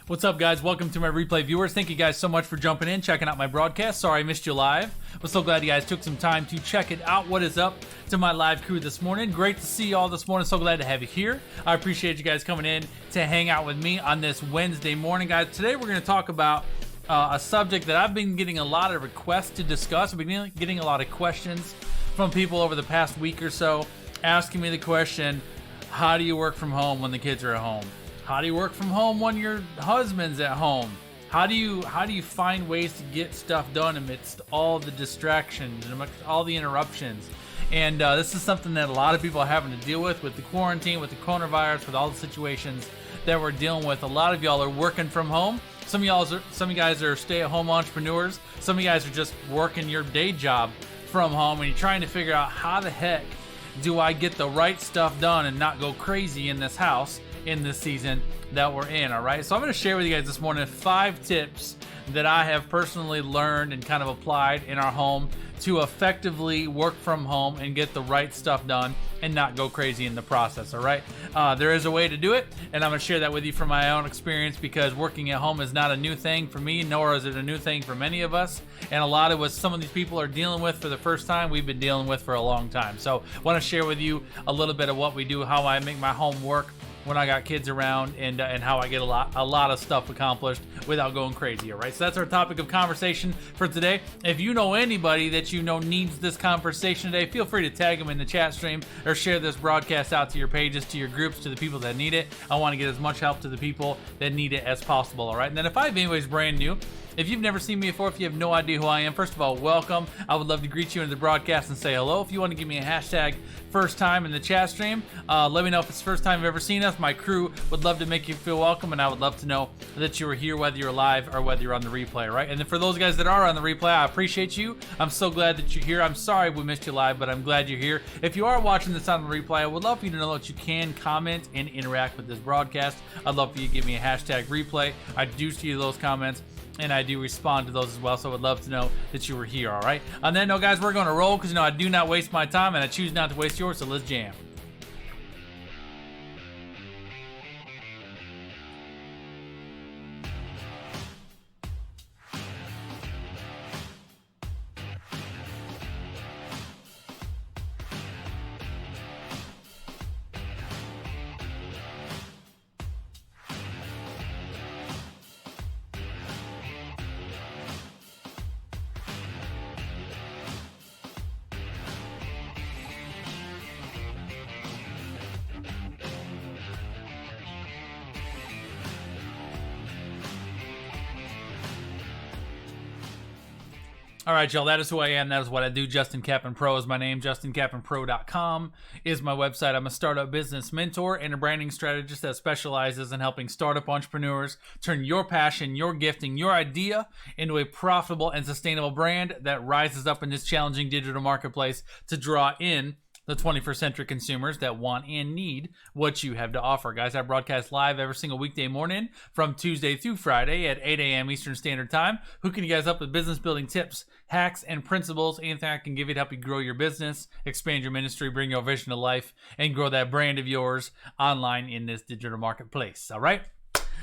What's up, guys? Welcome to my replay viewers. Thank you guys so much for jumping in, checking out my broadcast. Sorry I missed you live, but so glad you guys took some time to check it out. What is up to my live crew this morning? Great to see you all this morning. So glad to have you here. I appreciate you guys coming in to hang out with me on this Wednesday morning, guys. Today we're going to talk about a subject that I've been getting a lot of requests to discuss. I've been getting a lot of questions from people over the past week or so asking me the question, how do you work from home when the kids are at home? How do you work from home when your husband's at home? How do you find ways to get stuff done amidst all the distractions and amidst all the interruptions? And this is something that a lot of people are having to deal with the quarantine, with the coronavirus, with all the situations that we're dealing with. A lot of y'all are working from home. Some of you guys are stay-at-home entrepreneurs. Some of you guys are just working your day job from home, and you're trying to figure out how the heck do I get the right stuff done and not go crazy in this house in this season that we're in. All right, so I'm going to share with you guys this morning 5 tips that I have personally learned and kind of applied in our home to effectively work from home and get the right stuff done and not go crazy in the process. All right, there is a way to do it, and I'm going to share that with you from my own experience, because working at home is not a new thing for me, nor is it a new thing for many of us, and a lot of what some of these people are dealing with for the first time, we've been dealing with for a long time. So I want to share with you a little bit of what we do, how I make my home work when I got kids around, and how I get a lot of stuff accomplished without going crazy. All right, so that's our topic of conversation for today. If you know anybody that you know needs this conversation today, feel free to tag them in the chat stream or share this broadcast out to your pages, to your groups, to the people that need it. I want to get as much help to the people that need it as possible. All right, and then if anybody's brand new, if you've never seen me before, if you have no idea who I am, first of all, welcome. I would love to greet you in the broadcast and say hello. If you want to give me a hashtag first time in the chat stream, let me know if it's the first time you've ever seen us. My crew would love to make you feel welcome, and I would love to know that you were here, whether you're live or whether you're on the replay, right? And then for those guys that are on the replay, I appreciate you. I'm so glad that you're here. I'm sorry we missed you live, but I'm glad you're here. If you are watching this on the replay, I would love for you to know that you can comment and interact with this broadcast. I'd love for you to give me a hashtag replay. I do see those comments, and I do respond to those as well, so I would love to know that you were here. All right, on that note, guys, we're going to roll, because I do not waste my time, and I choose not to waste yours, so let's jam. All right, y'all, that is who I am. That is what I do. Justin Kaplan Pro is my name. JustinKaplanPro.com is my website. I'm a startup business mentor and a branding strategist that specializes in helping startup entrepreneurs turn your passion, your gifting, your idea into a profitable and sustainable brand that rises up in this challenging digital marketplace to draw in the 21st century consumers that want and need what you have to offer. Guys, I broadcast live every single weekday morning from Tuesday through Friday at 8 a.m. Eastern Standard Time, hooking you guys up with business building tips, hacks, and principles, anything I can give you to help you grow your business, expand your ministry, bring your vision to life, and grow that brand of yours online in this digital marketplace. All right?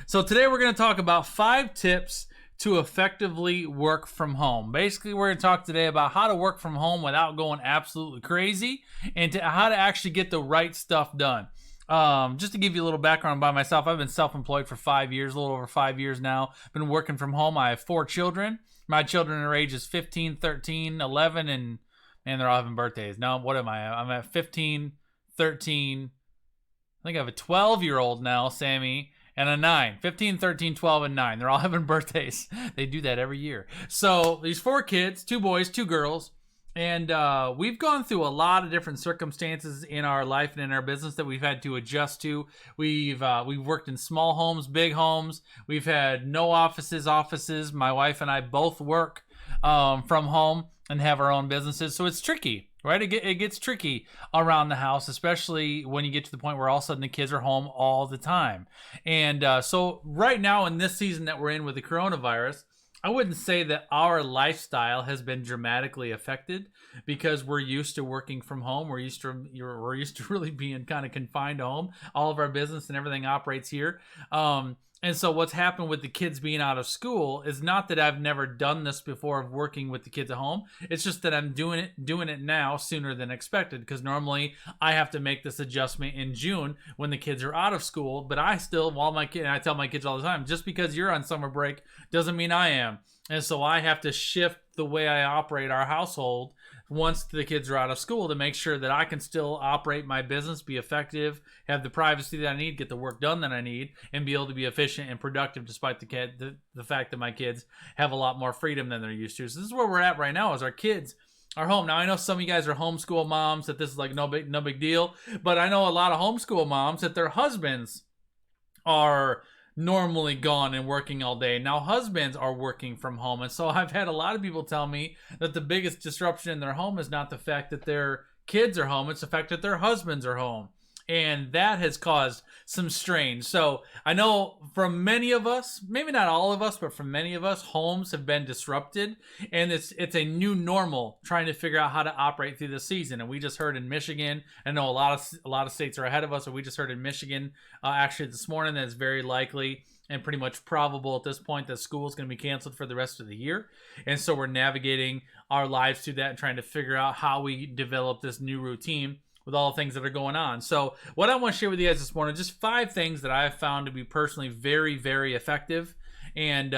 So today we're going to talk about 5 tips to effectively work from home. Basically, we're going to talk today about how to work from home without going absolutely crazy, and how to actually get the right stuff done. Just to give you a little background by myself, I've been self-employed for 5 years, a little over 5 years now. Been working from home. I have 4 children. My children are ages 15, 13, 11, and they're all having birthdays. Now, what am I? I'm at 15, 13. I think I have a 12-year-old now, Sammy, and a 9. 15, 13, 12, and 9. They're all having birthdays. They do that every year. So these 4 kids, 2 boys, 2 girls, and we've gone through a lot of different circumstances in our life and in our business that we've had to adjust to. We've worked in small homes, big homes. We've had no offices. My wife and I both work from home and have our own businesses. So it's tricky, right? It gets tricky around the house, especially when you get to the point where all of a sudden the kids are home all the time. And so right now in this season that we're in with the coronavirus, I wouldn't say that our lifestyle has been dramatically affected, because we're used to working from home. We're used to really being kind of confined to home. All of our business and everything operates here. And so what's happened with the kids being out of school is not that I've never done this before of working with the kids at home. It's just that I'm doing it now sooner than expected, because normally I have to make this adjustment in June when the kids are out of school. But I still, I tell my kids all the time, just because you're on summer break doesn't mean I am. And so I have to shift the way I operate our household once the kids are out of school to make sure that I can still operate my business, be effective, have the privacy that I need, get the work done that I need, and be able to be efficient and productive despite the fact that my kids have a lot more freedom than they're used to. So this is where we're at right now, is our kids are home. Now, I know some of you guys are homeschool moms, that this is like no big deal, but I know a lot of homeschool moms that their husbands are normally gone and working all day. Now husbands are working from home, and so I've had a lot of people tell me that the biggest disruption in their home is not the fact that their kids are home, it's the fact that their husbands are home. And that has caused some strain. So I know from many of us, maybe not all of us, but for many of us, homes have been disrupted, and it's a new normal trying to figure out how to operate through the season. And we just heard in Michigan, I know a lot of states are ahead of us, but we just heard in Michigan actually this morning that it's very likely and pretty much probable at this point that school is going to be canceled for the rest of the year. And so we're navigating our lives through that and trying to figure out how we develop this new routine with all the things that are going on. So what I want to share with you guys this morning, just 5 things that I have found to be personally very, very effective and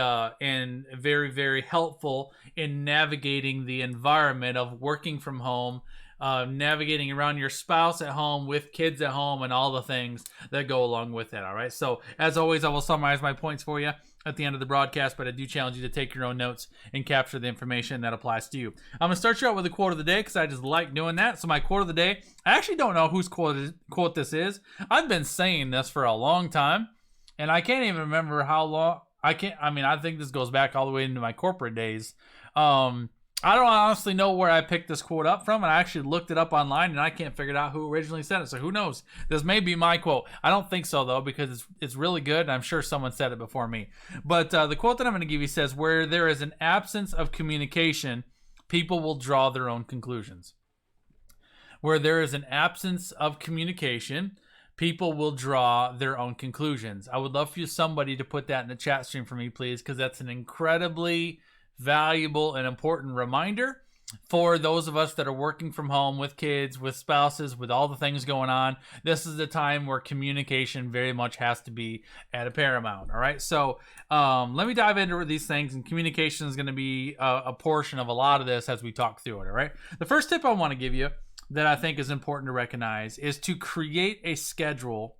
very, very helpful in navigating the environment of working from home, navigating around your spouse at home, with kids at home, and all the things that go along with that. All right. So as always, I will summarize my points for you at the end of the broadcast, but I do challenge you to take your own notes and capture the information that applies to you. I'm going to start you out with a quote of the day because I just like doing that. So my quote of the day, I actually don't know whose quote this is. I've been saying this for a long time, and I can't even remember how long. I think this goes back all the way into my corporate days. I don't honestly know where I picked this quote up from, and I actually looked it up online, and I can't figure out who originally said it, so who knows? This may be my quote. I don't think so, though, because it's really good, and I'm sure someone said it before me. But the quote that I'm going to give you says, where there is an absence of communication, people will draw their own conclusions. Where there is an absence of communication, people will draw their own conclusions. I would love for somebody to put that in the chat stream for me, please, because that's an incredibly valuable and important reminder for those of us that are working from home with kids, with spouses, with all the things going on. This is the time where communication very much has to be at a paramount. All right. So let me dive into these things, and communication is going to be a portion of a lot of this as we talk through it. All right. The first tip I want to give you that I think is important to recognize is to create a schedule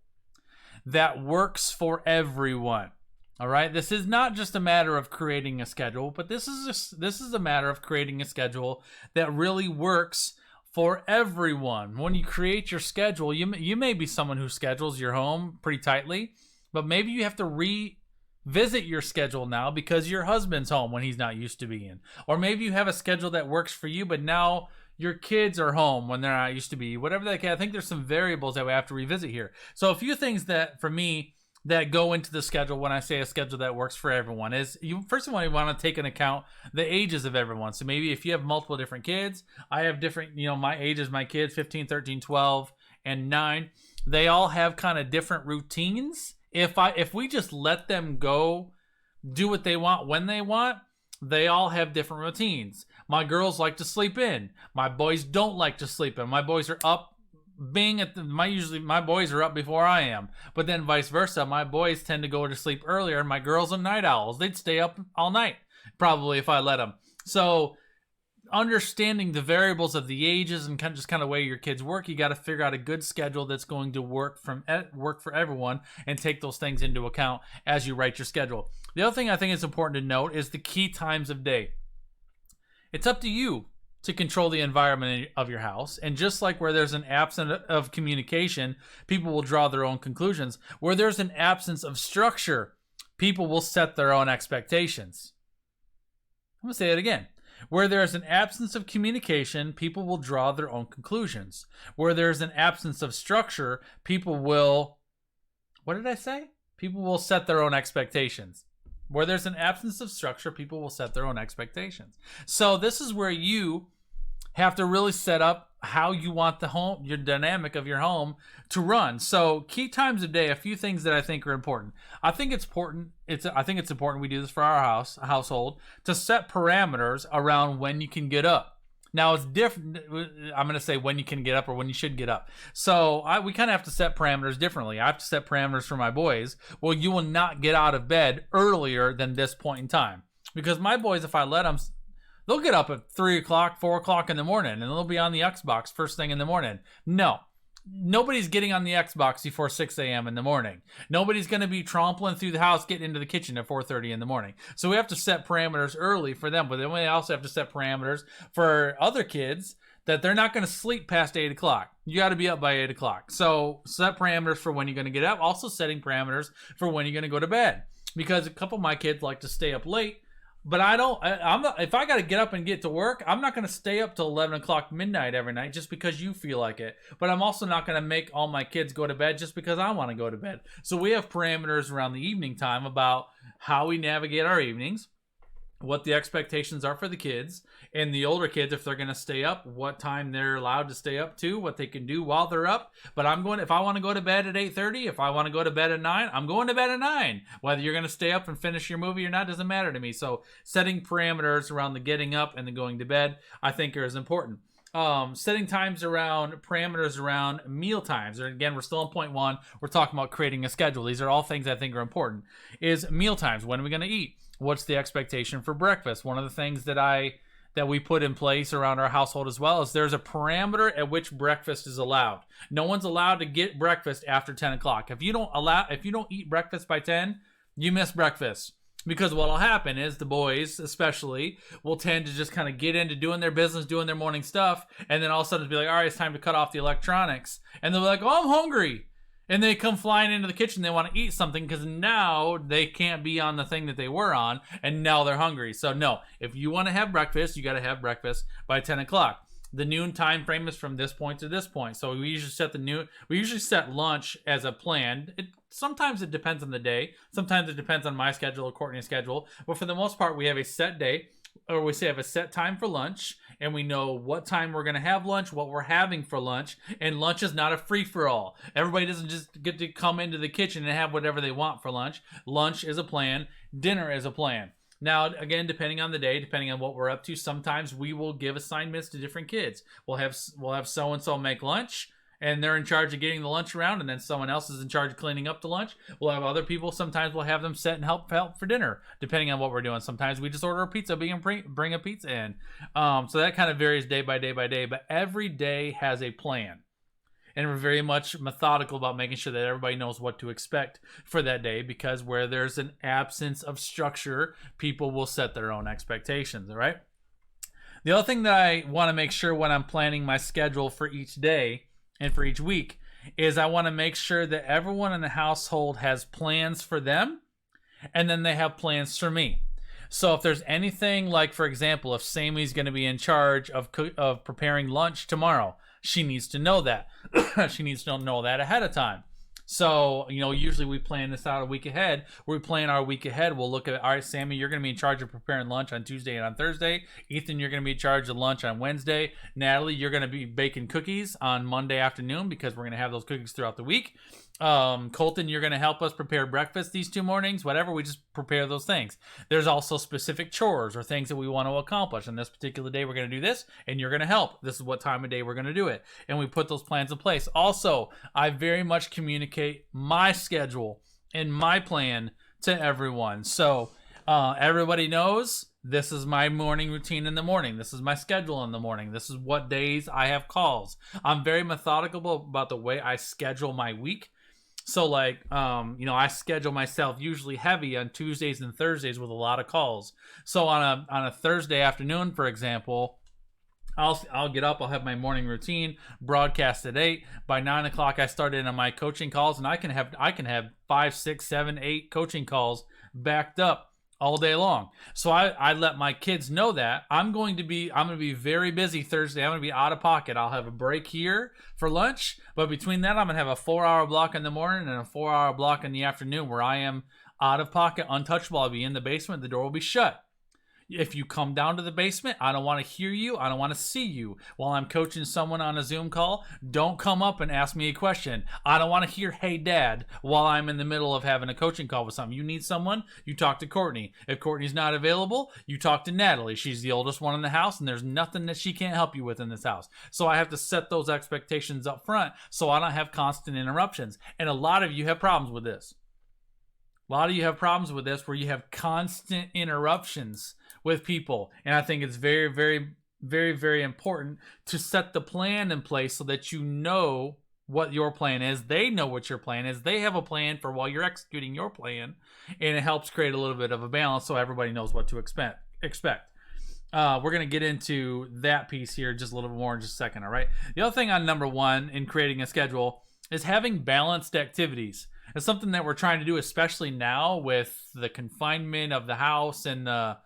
that works for everyone. All right, this is not just a matter of creating a schedule, but this is a matter of creating a schedule that really works for everyone. When you create your schedule, you may be someone who schedules your home pretty tightly, but maybe you have to revisit your schedule now because your husband's home when he's not used to being. Or maybe you have a schedule that works for you, but now your kids are home when they're not used to be. Whatever that can, I think there's some variables that we have to revisit here. So a few things that, for me, that go into the schedule when I say a schedule that works for everyone is, first of all, you want to take into account the ages of everyone. So maybe if you have multiple different kids, I have different, my ages, my kids, 15, 13, 12, and 9, they all have kind of different routines. If we just let them go do what they want when they want, they all have different routines. My girls like to sleep in. My boys don't like to sleep in. My boys are up usually my boys are up before I am, but then vice versa. My boys tend to go to sleep earlier, and my girls are night owls. They'd stay up all night probably if I let them. So understanding the variables of the ages and kind of way your kids work, you got to figure out a good schedule that's going to work for everyone, and take those things into account as you write your schedule. The other thing I think is important to note is the key times of day. It's up to you to control the environment of your house. And just like where there's an absence of communication, people will draw their own conclusions. Where there's an absence of structure, people will set their own expectations. I'm going to say it again. Where there's an absence of communication, people will draw their own conclusions. Where there's an absence of structure, people will, what did I say? People will set their own expectations. Where there's an absence of structure, people will set their own expectations. So this is where you have to really set up how you want the home, your dynamic of your home to run. So key times of day, a few things that I think are important. I think it's important. I think it's important we do this for our household to set parameters around when you can get up. Now it's different. I'm going to say when you can get up or when you should get up. So we kind of have to set parameters differently. I have to set parameters for my boys. Well, you will not get out of bed earlier than this point in time, because my boys, if I let them, they'll get up at 3 o'clock, 4 o'clock in the morning, and they'll be on the Xbox first thing in the morning. No. Nobody's getting on the Xbox before 6 a.m. in the morning. Nobody's going to be trompling through the house, getting into the kitchen at 4:30 in the morning. So we have to set parameters early for them, but then we also have to set parameters for other kids that they're not going to sleep past 8 o'clock. You got to be up by 8 o'clock. So set parameters for when you're going to get up. Also setting parameters for when you're going to go to bed. Because a couple of my kids like to stay up late. But I'm not, if I got to get up and get to work, I'm not going to stay up till 11 o'clock midnight every night just because you feel like it. But I'm also not going to make all my kids go to bed just because I want to go to bed. So we have parameters around the evening time about how we navigate our evenings, what the expectations are for the kids, and the older kids, if they're going to stay up, what time they're allowed to stay up to, what they can do while they're up. But if I want to go to bed at 8:30, if I want to go to bed at 9, I'm going to bed at 9. Whether you're going to stay up and finish your movie or not doesn't matter to me. So setting parameters around the getting up and the going to bed, I think is important. Setting parameters around meal times. Or again, we're still on point 1. We're talking about creating a schedule. These are all things I think are important. Is meal times. When are we going to eat? What's the expectation for breakfast? One of the things that we put in place around our household as well is there's a parameter at which breakfast is allowed. No one's allowed to get breakfast after 10 o'clock. If you don't eat breakfast by 10, you miss breakfast. Because what will happen is the boys, especially, will tend to just kind of get into doing their business, doing their morning stuff, and then all of a sudden be like, all right, it's time to cut off the electronics. And they'll be like, oh, I'm hungry. And they come flying into the kitchen. They want to eat something because now they can't be on the thing that they were on, and now they're hungry. So no, if you want to have breakfast, you got to have breakfast by 10 o'clock. The noon time frame is from this point to this point. So we usually set lunch as a plan. Sometimes it depends on the day. Sometimes it depends on my schedule or Courtney's schedule. But for the most part, we have a set day, or we say have a set time for lunch, and we know what time we're going to have lunch, what we're having for lunch, and lunch is not a free-for-all. Everybody doesn't just get to come into the kitchen and have whatever they want for lunch. Lunch is a plan. Dinner is a plan. Now, again, depending on the day, depending on what we're up to, sometimes we will give assignments to different kids. We'll have so-and-so make lunch, and they're in charge of getting the lunch around, and then someone else is in charge of cleaning up the lunch. We'll have other people. Sometimes we'll have them set and help for dinner, depending on what we're doing. Sometimes we just order a pizza, bring a pizza in. So that kind of varies day by day, but every day has a plan. And we're very much methodical about making sure that everybody knows what to expect for that day, because where there's an absence of structure, people will set their own expectations, all right? The other thing that I want to make sure when I'm planning my schedule for each day and for each week is I want to make sure that everyone in the household has plans for them, and then they have plans for me. So if there's anything like, for example, if Sammy's going to be in charge of preparing lunch tomorrow, she needs to know that. She needs to know that ahead of time. So, usually we plan this out a week ahead. We plan our week ahead. We'll look at, all right, Sammy, you're going to be in charge of preparing lunch on Tuesday and on Thursday. Ethan, you're going to be in charge of lunch on Wednesday. Natalie, you're going to be baking cookies on Monday afternoon because we're going to have those cookies throughout the week. Colton, you're going to help us prepare breakfast these 2 mornings. Whatever, we just prepare those things. There's also specific chores or things that we want to accomplish. On this particular day, we're going to do this, and you're going to help. This is what time of day we're going to do it. And we put those plans in place. Also, I very much communicate my schedule and my plan to everyone. So everybody knows this is my morning routine in the morning. This is my schedule in the morning. This is what days I have calls. I'm very methodical about the way I schedule my week. So I schedule myself usually heavy on Tuesdays and Thursdays with a lot of calls. So on a Thursday afternoon, for example, I'll get up, I'll have my morning routine, broadcast at 8. By 9 o'clock, I start in on my coaching calls, and I can have 5, 6, 7, 8 coaching calls backed up all day long. So I let my kids know that I'm going to be very busy Thursday. I'm going to be out of pocket. I'll have a break here for lunch, but between that, I'm going to have a 4-hour block in the morning and a 4-hour block in the afternoon where I am out of pocket, untouchable. I'll be in the basement. The door will be shut. If you come down to the basement, I don't want to hear you. I don't want to see you. While I'm coaching someone on a Zoom call, don't come up and ask me a question. I don't want to hear, hey, dad, while I'm in the middle of having a coaching call with something. You need someone, you talk to Courtney. If Courtney's not available, you talk to Natalie. She's the oldest one in the house, and there's nothing that she can't help you with in this house. So I have to set those expectations up front so I don't have constant interruptions. And a lot of you have problems with this. A lot of you have problems with this where you have constant interruptions with people. And I think it's very, very, very, very important to set the plan in place so that you know what your plan is. They know what your plan is. They have a plan for while you're executing your plan. And it helps create a little bit of a balance so everybody knows what to expect. We're going to get into that piece here just a little bit more in just a second, all right? The other thing on number one in creating a schedule is having balanced activities. It's something that we're trying to do, especially now with the confinement of the house and the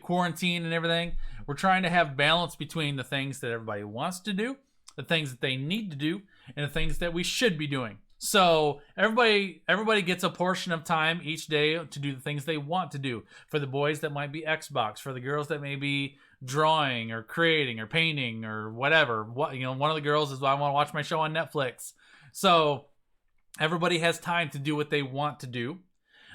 quarantine and everything. We're trying to have balance between the things that everybody wants to do, the things that they need to do, and the things that we should be doing. So everybody gets a portion of time each day to do the things they want to do. For the boys, that might be Xbox. For the girls, that may be drawing or creating or painting or whatever. One of the girls is, I want to watch my show on Netflix. So everybody has time to do what they want to do.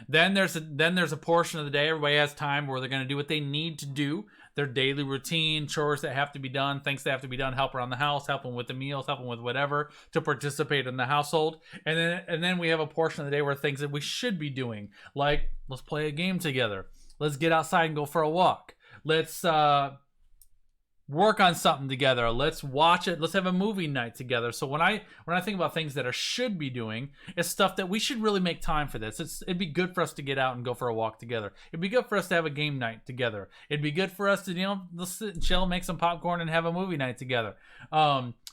Then there's a portion of the day everybody has time where they're going to do what they need to do, their daily routine, chores that have to be done, things that have to be done, help around the house, help them with the meals, help them with whatever, to participate in the household. And then we have a portion of the day where things that we should be doing, like let's play a game together, let's get outside and go for a walk, let's work on something together, let's watch it, let's have a movie night together. So when I think about things that I should be doing, it's stuff that we should really make time for this. It'd be good for us to get out and go for a walk together. It'd be good for us to have a game night together. It'd be good for us to let's sit and chill, make some popcorn, and have a movie night together.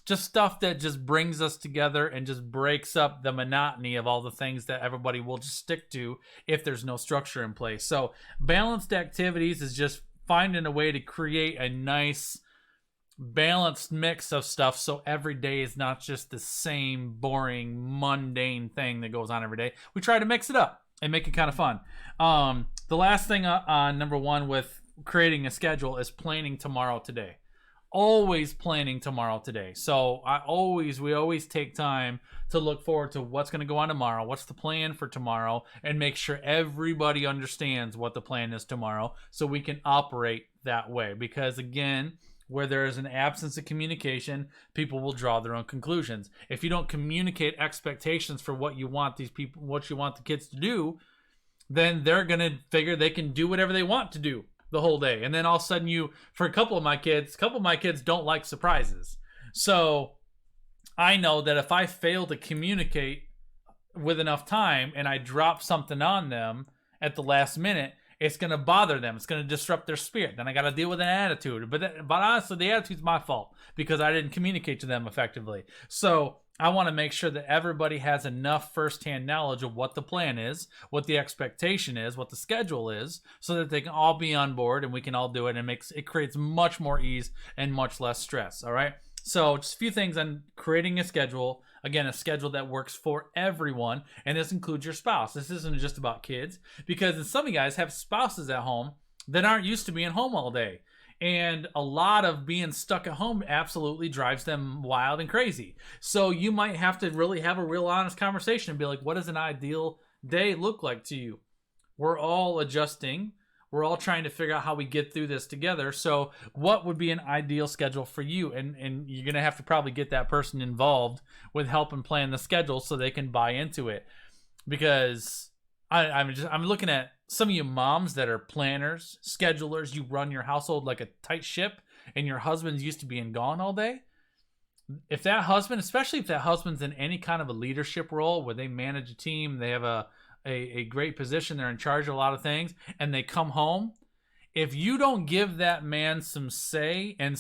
Just stuff that just brings us together and just breaks up the monotony of all the things that everybody will just stick to if there's no structure in place. So balanced activities is just finding a way to create a nice balanced mix of stuff so every day is not just the same boring mundane thing that goes on every day. We try to mix it up and make it kind of fun. The last thing on number one with creating a schedule is planning tomorrow today. Always planning tomorrow today. So we always take time to look forward to what's going to go on tomorrow, what's the plan for tomorrow, and make sure everybody understands what the plan is tomorrow so we can operate that way. Because again, where there is an absence of communication, people will draw their own conclusions. If you don't communicate expectations for what you want the kids to do, then they're going to figure they can do whatever they want to do the whole day. And then all of a sudden for a couple of my kids don't like surprises. So I know that if I fail to communicate with enough time and I drop something on them at the last minute, it's going to bother them. It's going to disrupt their spirit. Then I got to deal with an attitude. But honestly, the attitude's my fault because I didn't communicate to them effectively. So I want to make sure that everybody has enough firsthand knowledge of what the plan is, what the expectation is, what the schedule is, so that they can all be on board and we can all do it. And it creates much more ease and much less stress. All right. So just a few things on creating a schedule. Again, a schedule that works for everyone, and this includes your spouse. This isn't just about kids, because some of you guys have spouses at home that aren't used to being home all day. And a lot of being stuck at home absolutely drives them wild and crazy. So you might have to really have a real honest conversation and be like, what does an ideal day look like to you? We're all adjusting. We're all trying to figure out how we get through this together. So what would be an ideal schedule for you? And you're going to have to probably get that person involved with helping plan the schedule so they can buy into it. Because I'm looking at some of you moms that are planners, schedulers. You run your household like a tight ship and your husband's used to being gone all day. If that husband, especially if that husband's in any kind of a leadership role where they manage a team, they have a great position, they're in charge of a lot of things, and they come home, if you don't give that man some say and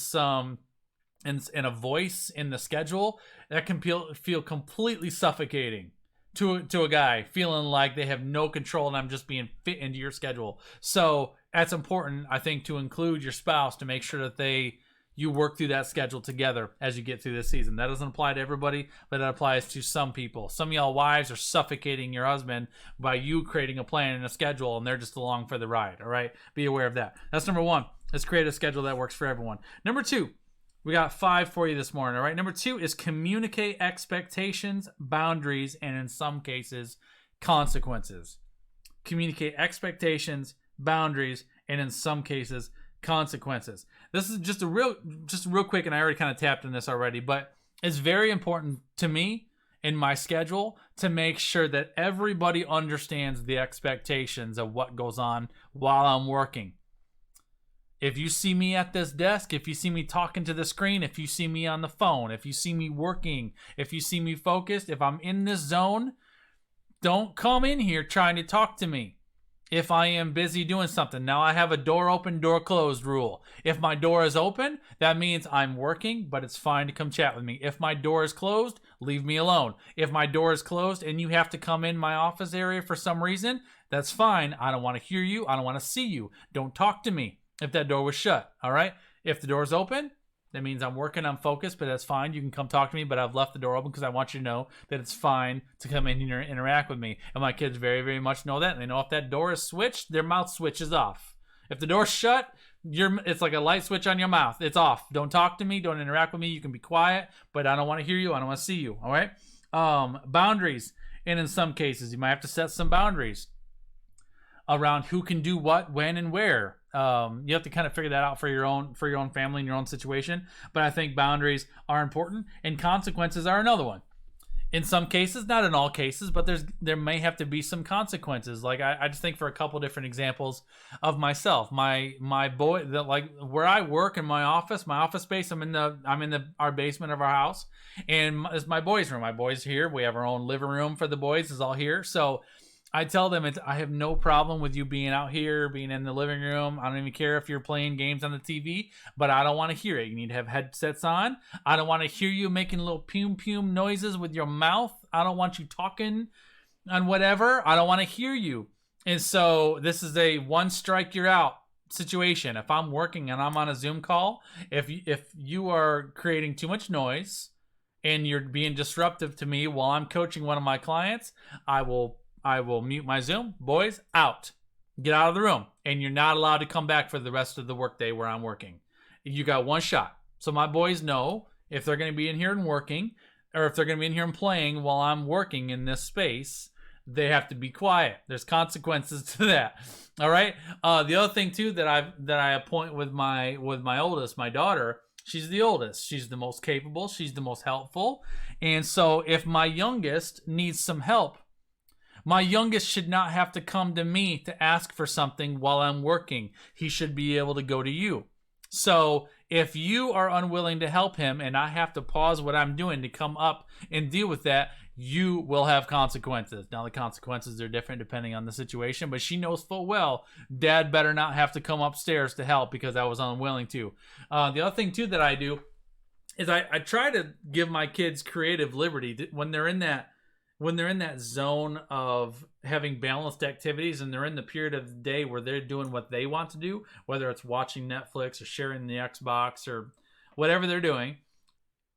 a voice in the schedule, that can feel completely suffocating to a guy, feeling like they have no control and I'm just being fit into your schedule. So that's important, I think, to include your spouse to make sure that they you work through that schedule together as you get through this season. That doesn't apply to everybody, but it applies to some people. Some of y'all wives are suffocating your husband by you creating a plan and a schedule, and they're just along for the ride. All right, be aware of that. That's number one. Let's create a schedule that works for everyone. Number two, we got 5 for you this morning. All right, number 2 is communicate expectations, boundaries, and in some cases, consequences. Communicate expectations, boundaries, and in some cases, consequences. This is just real quick, and I already kind of tapped on this already, but it's very important to me in my schedule to make sure that everybody understands the expectations of what goes on while I'm working. If you see me at this desk, if you see me talking to the screen, if you see me on the phone, if you see me working, if you see me focused, if I'm in this zone, don't come in here trying to talk to me if I am busy doing something. Now I have a door open, door closed rule. If my door is open, that means I'm working, but it's fine to come chat with me. If my door is closed, leave me alone. If my door is closed and you have to come in my office area for some reason, that's fine. I don't want to hear you. I don't want to see you. Don't talk to me if that door was shut, all right? If the door is open, that means I'm working, I'm focused, but that's fine. You can come talk to me, but I've left the door open because I want you to know that it's fine to come in here and interact with me. And my kids very, very much know that. And they know if that door is switched, their mouth switches off. If the door's shut, it's like a light switch on your mouth. It's off. Don't talk to me. Don't interact with me. You can be quiet, but I don't want to hear you. I don't want to see you, all right? Boundaries. And in some cases, you might have to set some boundaries around who can do what, when, and where. You have to kind of figure that out for your own family and your own situation. But I think boundaries are important, and consequences are another one. In some cases, not in all cases, but there may have to be some consequences. Like I just think for a couple different examples of myself. My boy, like where I work in my office space. I'm in our basement of our house, and it's my boys' room. My boys here. We have our own living room for the boys. Is all here. So I tell them I have no problem with you being out here, being in the living room. I don't even care if you're playing games on the TV, but I don't want to hear it. You need to have headsets on. I don't want to hear you making little pum noises with your mouth. I don't want you talking on whatever. I don't want to hear you. And so this is a one strike, you're out situation. If I'm working and I'm on a Zoom call, if you are creating too much noise and you're being disruptive to me while I'm coaching one of my clients, I will mute my Zoom. Boys, out. Get out of the room. And you're not allowed to come back for the rest of the workday where I'm working. You got one shot. So my boys know if they're going to be in here and working, or if they're going to be in here and playing while I'm working in this space, they have to be quiet. There's consequences to that. All right. The other thing too that I appoint with my oldest, my daughter, she's the oldest. She's the most capable. She's the most helpful. And so if my youngest needs some help, my youngest should not have to come to me to ask for something while I'm working. He should be able to go to you. So if you are unwilling to help him and I have to pause what I'm doing to come up and deal with that, you will have consequences. Now, the consequences are different depending on the situation, but she knows full well Dad better not have to come upstairs to help because I was unwilling to. The other thing, too, that I do is I try to give my kids creative liberty when they're in that zone of having balanced activities and they're in the period of the day where they're doing what they want to do, whether it's watching Netflix or sharing the Xbox or whatever they're doing,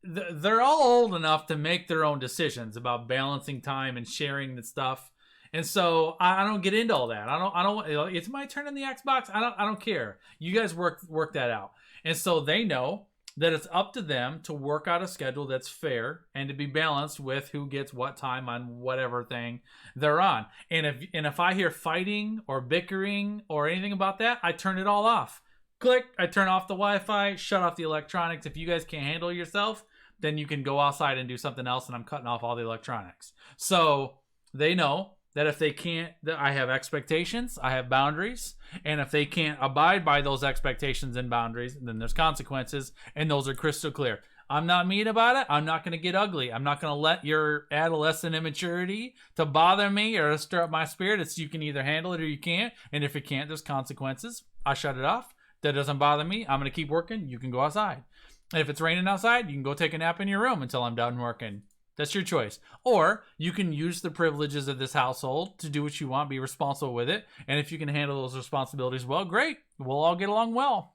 they're all old enough to make their own decisions about balancing time and sharing the stuff. And so I don't get into all that. I don't. It's my turn on the Xbox. I don't care. You guys work that out. And so they know that it's up to them to work out a schedule that's fair and to be balanced with who gets what time on whatever thing they're on. And if I hear fighting or bickering or anything about that, I turn it all off. Click, I turn off the Wi-Fi, shut off the electronics. If you guys can't handle yourself, then you can go outside and do something else, and I'm cutting off all the electronics. So they know that if they can't, that I have expectations, I have boundaries, and if they can't abide by those expectations and boundaries, then there's consequences, and those are crystal clear. I'm not mean about it. I'm not going to get ugly. I'm not going to let your adolescent immaturity to bother me or stir up my spirit. It's you can either handle it or you can't, and if you can't, there's consequences. I shut it off. That doesn't bother me. I'm going to keep working. You can go outside. And if it's raining outside, you can go take a nap in your room until I'm done working. That's your choice. Or you can use the privileges of this household to do what you want, be responsible with it. And if you can handle those responsibilities well, great. We'll all get along well.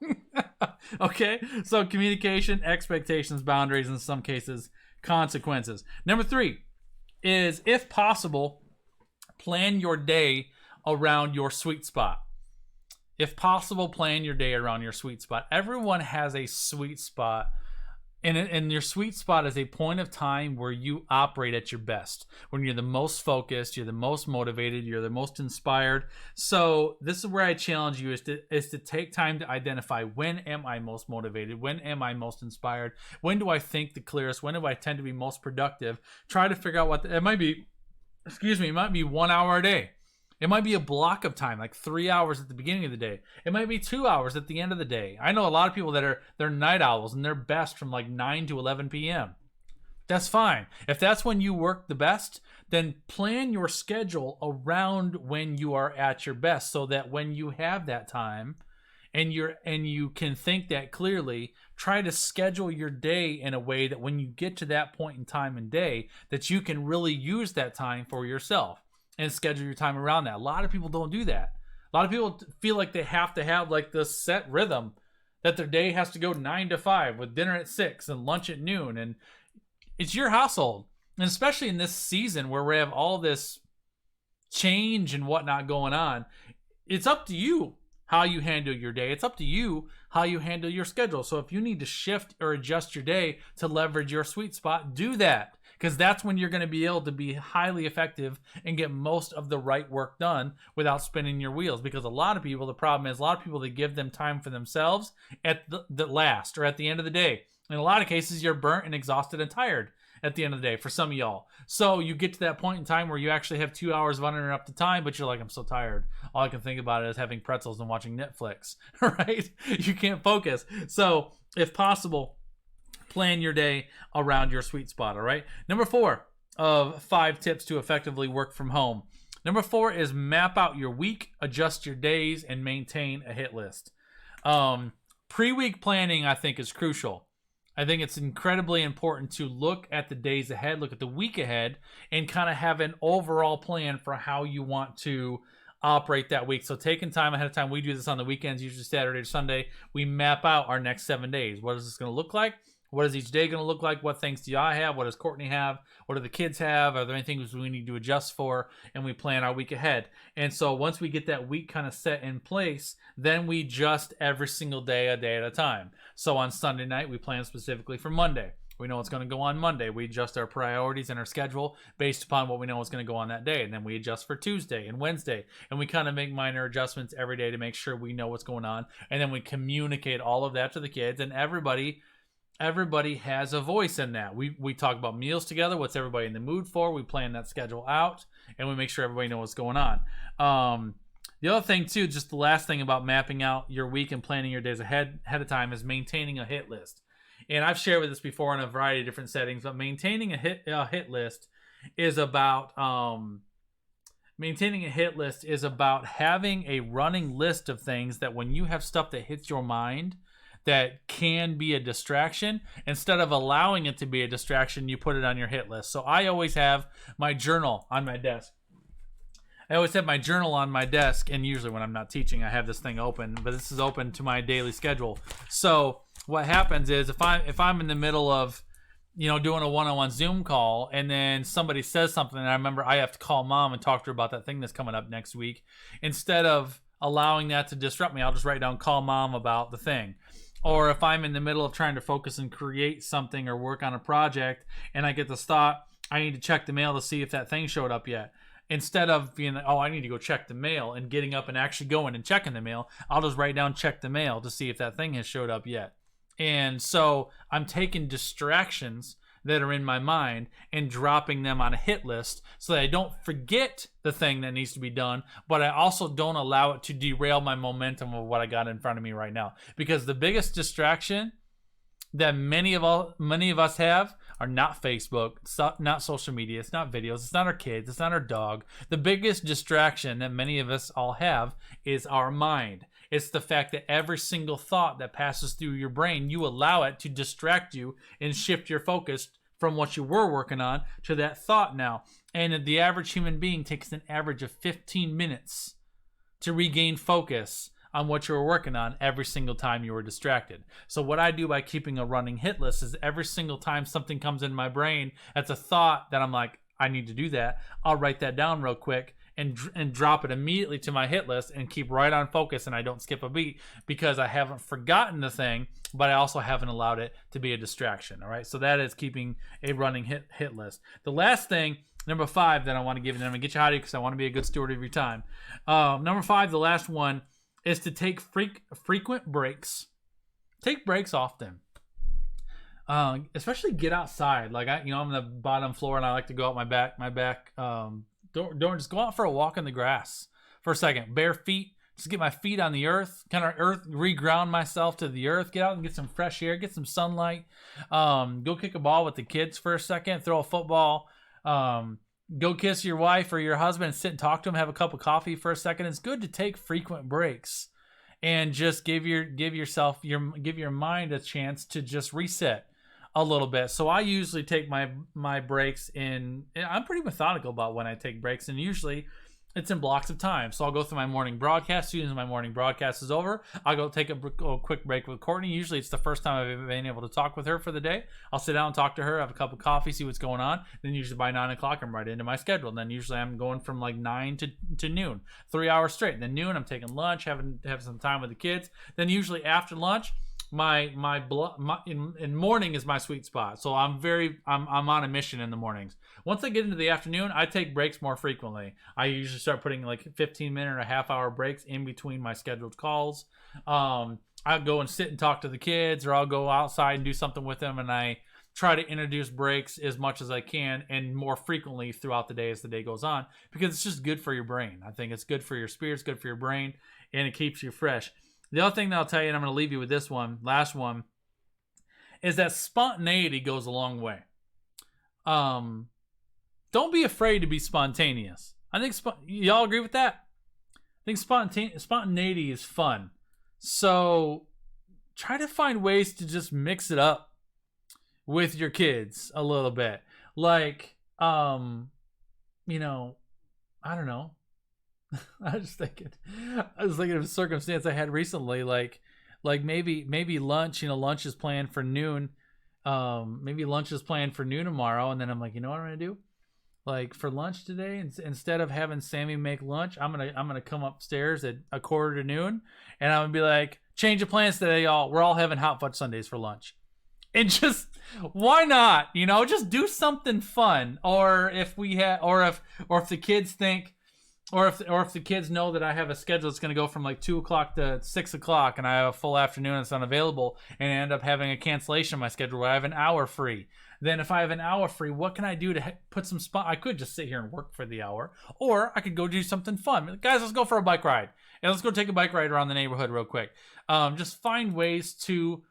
Okay, so communication, expectations, boundaries, in some cases, consequences. Number 3 is, if possible, plan your day around your sweet spot. If possible, plan your day around your sweet spot. Everyone has a sweet spot. And your sweet spot is a point of time where you operate at your best, when you're the most focused, you're the most motivated, you're the most inspired. So this is where I challenge you, is to take time to identify, when am I most motivated? When am I most inspired? When do I think the clearest? When do I tend to be most productive? Try to figure out it might be. It might be 1 hour a day. It might be a block of time, like 3 hours at the beginning of the day. It might be 2 hours at the end of the day. I know a lot of people that they're night owls, and they're best from like 9 to 11 p.m. That's fine. If that's when you work the best, then plan your schedule around when you are at your best, so that when you have that time and you can think that clearly, try to schedule your day in a way that when you get to that point in time and day, that you can really use that time for yourself and schedule your time around that. A lot of people don't do that. A lot of people feel like they have to have like this set rhythm, that their day has to go 9 to 5 with dinner at 6 and lunch at noon. And it's your household. And especially in this season where we have all this change and whatnot going on, it's up to you how you handle your day. It's up to you how you handle your schedule. So if you need to shift or adjust your day to leverage your sweet spot, do that. Because that's when you're going to be able to be highly effective and get most of the right work done without spinning your wheels. Because a lot of people, the problem is, a lot of people, that give them time for themselves at the last or at the end of the day. In a lot of cases, you're burnt and exhausted and tired at the end of the day for some of y'all. So you get to that point in time where you actually have 2 hours of uninterrupted time, but you're like, I'm so tired. All I can think about is having pretzels and watching Netflix, right? You can't focus. So if possible, plan your day around your sweet spot, all right? Number 4 of 5 tips to effectively work from home. Number 4 is map out your week, adjust your days, and maintain a hit list. Pre-week planning, I think, is crucial. I think it's incredibly important to look at the days ahead, look at the week ahead, and kind of have an overall plan for how you want to operate that week. So taking time ahead of time, we do this on the weekends, usually Saturday or Sunday. We map out our next 7 days. What is this going to look like? What is each day going to look like? What things do I have? What does Courtney have? What do the kids have? Are there any things we need to adjust for? And we plan our week ahead. And so once we get that week kind of set in place, then we adjust every single day, a day at a time. So on Sunday night, we plan specifically for Monday. We know what's going to go on Monday. We adjust our priorities and our schedule based upon what we know is going to go on that day. And then we adjust for Tuesday and Wednesday. And we kind of make minor adjustments every day to make sure we know what's going on. And then we communicate all of that to the kids, and everybody has a voice in that. We talk about meals together, what's everybody in the mood for. We plan that schedule out, and we make sure everybody knows what's going on. The other thing too, just the last thing about mapping out your week and planning your days ahead of time, is maintaining a hit list. And I've shared with this before in a variety of different settings, but maintaining a hit list is about having a running list of things that when you have stuff that hits your mind that can be a distraction, instead of allowing it to be a distraction, you put it on your hit list. So I always have my journal on my desk. And usually when I'm not teaching, I have this thing open, but this is open to my daily schedule. So what happens is, if I'm in the middle of, doing a one-on-one Zoom call, and then somebody says something, and I remember I have to call mom and talk to her about that thing that's coming up next week, instead of allowing that to disrupt me, I'll just write down, call mom about the thing. Or if I'm in the middle of trying to focus and create something or work on a project, and I get this thought, I need to check the mail to see if that thing showed up yet. Instead of being like, I need to go check the mail, and getting up and actually going and checking the mail, I'll just write down, check the mail, to see if that thing has showed up yet. And so I'm taking distractions that are in my mind and dropping them on a hit list, so that I don't forget the thing that needs to be done, but I also don't allow it to derail my momentum of what I got in front of me right now. Because the biggest distraction that many of us have are not Facebook, it's not social media, it's not videos, it's not our kids, it's not our dog. The biggest distraction that many of us all have is our mind. It's the fact that every single thought that passes through your brain, you allow it to distract you and shift your focus from what you were working on to that thought now. And the average human being takes an average of 15 minutes to regain focus on what you were working on every single time you were distracted. So what I do by keeping a running hit list is every single time something comes in my brain, that's a thought that I'm like, I need to do that, I'll write that down real quick and drop it immediately to my hit list and keep right on focus, and I don't skip a beat because I haven't forgotten the thing, but I also haven't allowed it to be a distraction. All right, so that is keeping a running hit list. The last thing, number 5, that I want to give you, and I'm gonna get you out of here because I want to be a good steward of your time. Number 5, the last one, is to take frequent breaks. Take breaks often. Especially get outside. Like I'm on the bottom floor and I like to go out my back door, just go out for a walk in the grass for a second. Bare feet, just get my feet on the earth, reground myself to the earth, get out and get some fresh air, get some sunlight. Go kick a ball with the kids for a second, throw a football, go kiss your wife or your husband and sit and talk to them, have a cup of coffee for a second. It's good to take frequent breaks and just give your mind a chance to just reset a little bit. So I usually take my breaks I'm pretty methodical about when I take breaks, and usually it's in blocks of time. So I'll go through my morning broadcast. As soon as my morning broadcast is over, I'll go take a quick break with Courtney. Usually it's the first time I've ever been able to talk with her for the day. I'll sit down and talk to her, have a cup of coffee, see what's going on. Then usually by 9 o'clock, I'm right into my schedule. And then usually I'm going from like 9 to noon, 3 hours straight. And then noon, I'm taking lunch, have some time with the kids. Then usually after lunch, in morning is my sweet spot. So I'm on a mission in the mornings. Once I get into the afternoon, I take breaks more frequently. I usually start putting like 15-minute or a half-hour breaks in between my scheduled calls. I'll go and sit and talk to the kids, or I'll go outside and do something with them, and I try to introduce breaks as much as I can and more frequently throughout the day as the day goes on, because it's just good for your brain. I think it's good for your spirit, it's good for your brain, and it keeps you fresh. The other thing that I'll tell you, and I'm going to leave you with this one, last one, is that spontaneity goes a long way. Don't be afraid to be spontaneous. I think y'all agree with that? I think spontaneity is fun. So try to find ways to just mix it up with your kids a little bit. Like, I don't know. I was thinking of a circumstance I had recently, like maybe lunch, lunch is planned for noon. Maybe lunch is planned for noon tomorrow, and then I'm like, you know what I'm gonna do? Like for lunch today, instead of having Sammy make lunch, I'm gonna come upstairs at 1:45, and I'm gonna be like, change of plans today, y'all. We're all having hot fudge sundaes for lunch. And just, why not? Just do something fun. Or if the kids think, or if the kids know that I have a schedule that's going to go from like 2 o'clock to 6 o'clock, and I have a full afternoon that's unavailable, and I end up having a cancellation of my schedule where I have an hour free. Then if I have an hour free, what can I do to put some spot? I could just sit here and work for the hour, or I could go do something fun. Guys, let's go for a bike ride, and let's go take a bike ride around the neighborhood real quick. Just find ways to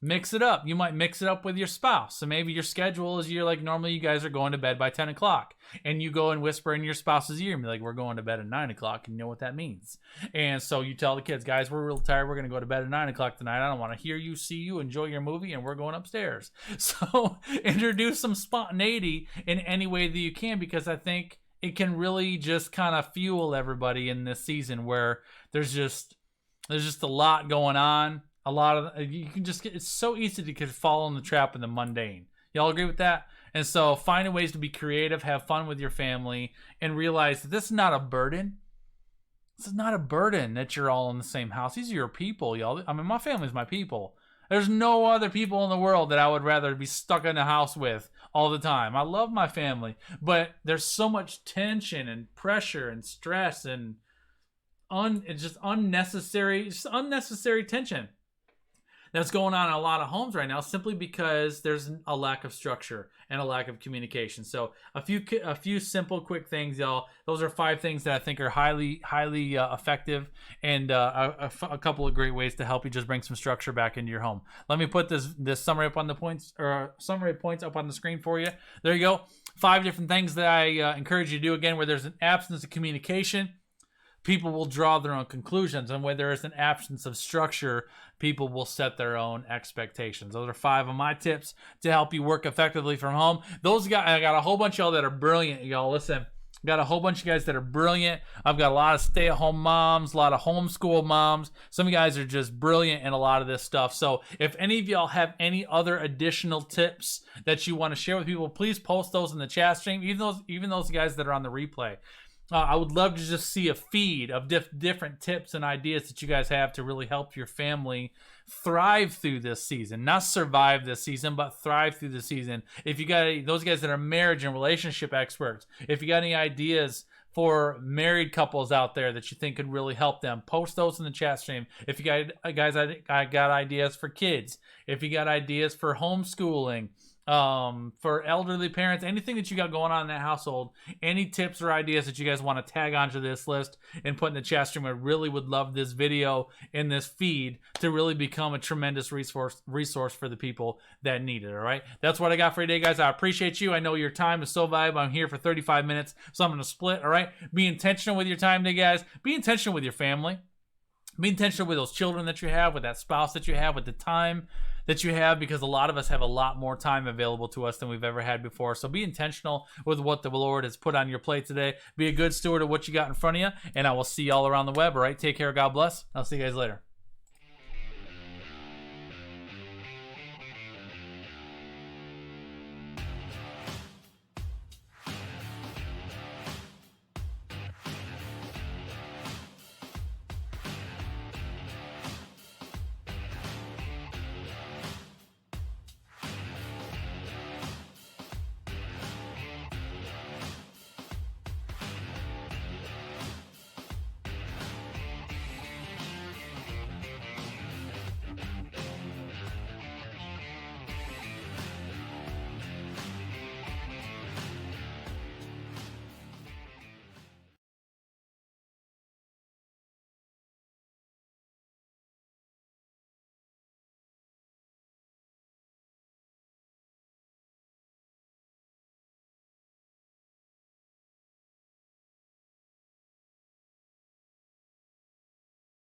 mix it up. You might mix it up with your spouse. So maybe your schedule is, normally you guys are going to bed by 10 o'clock, and you go and whisper in your spouse's ear and be like, we're going to bed at 9 o'clock, and you know what that means. And so you tell the kids, guys, we're real tired. We're going to go to bed at 9 o'clock tonight. I don't want to hear you, see you, enjoy your movie, and we're going upstairs. So introduce some spontaneity in any way that you can, because I think it can really just kind of fuel everybody in this season where there's just a lot going on. It's so easy to fall in the trap in the mundane. Y'all agree with that? And so finding ways to be creative, have fun with your family, and realize that this is not a burden. This is not a burden that you're all in the same house. These are your people, y'all. I mean, my family's my people. There's no other people in the world that I would rather be stuck in the house with all the time. I love my family, but there's so much tension and pressure and stress and it's just unnecessary tension that's going on in a lot of homes right now, simply because there's a lack of structure and a lack of communication. So a few simple, quick things, y'all. Those are 5 things that I think are highly effective, and a couple of great ways to help you just bring some structure back into your home. Let me put this summary up on the points, or summary points up on the screen for you. There you go. 5 different things that I encourage you to do. Again, where there's an absence of communication, people will draw their own conclusions, and where there is an absence of structure, people will set their own expectations. Those are 5 of my tips to help you work effectively from home. I got a whole bunch of y'all that are brilliant. Y'all, listen, Got a whole bunch of guys that are brilliant. I've got a lot of stay-at-home moms, a lot of homeschool moms. Some of you guys are just brilliant in a lot of this stuff. So if any of y'all have any other additional tips that you want to share with people, please post those in the chat stream. Even those guys that are on the replay. I would love to just see a feed of different tips and ideas that you guys have to really help your family thrive through this season. Not survive this season, but thrive through the season. If you got those guys that are marriage and relationship experts, if you got any ideas for married couples out there that you think could really help them, post those in the chat stream. If you got guys, I got ideas for kids. If you got ideas for homeschooling, for elderly parents, anything that you got going on in that household, any tips or ideas that you guys want to tag onto this list and put in the chat stream, I really would love this video and this feed to really become a tremendous resource for the people that need it. All right, that's what I got for you today, guys. I appreciate you. I know your time is so valuable. I'm here for 35 minutes, so I'm going to split. All right, be intentional with your time today, guys. Be intentional with your family. Be intentional with those children that you have, with that spouse that you have, with the time that you have, because a lot of us have a lot more time available to us than we've ever had before. So be intentional with what the Lord has put on your plate today. Be a good steward of what you got in front of you, and I will see you all around the web. All right, take care. God bless. I'll see you guys later.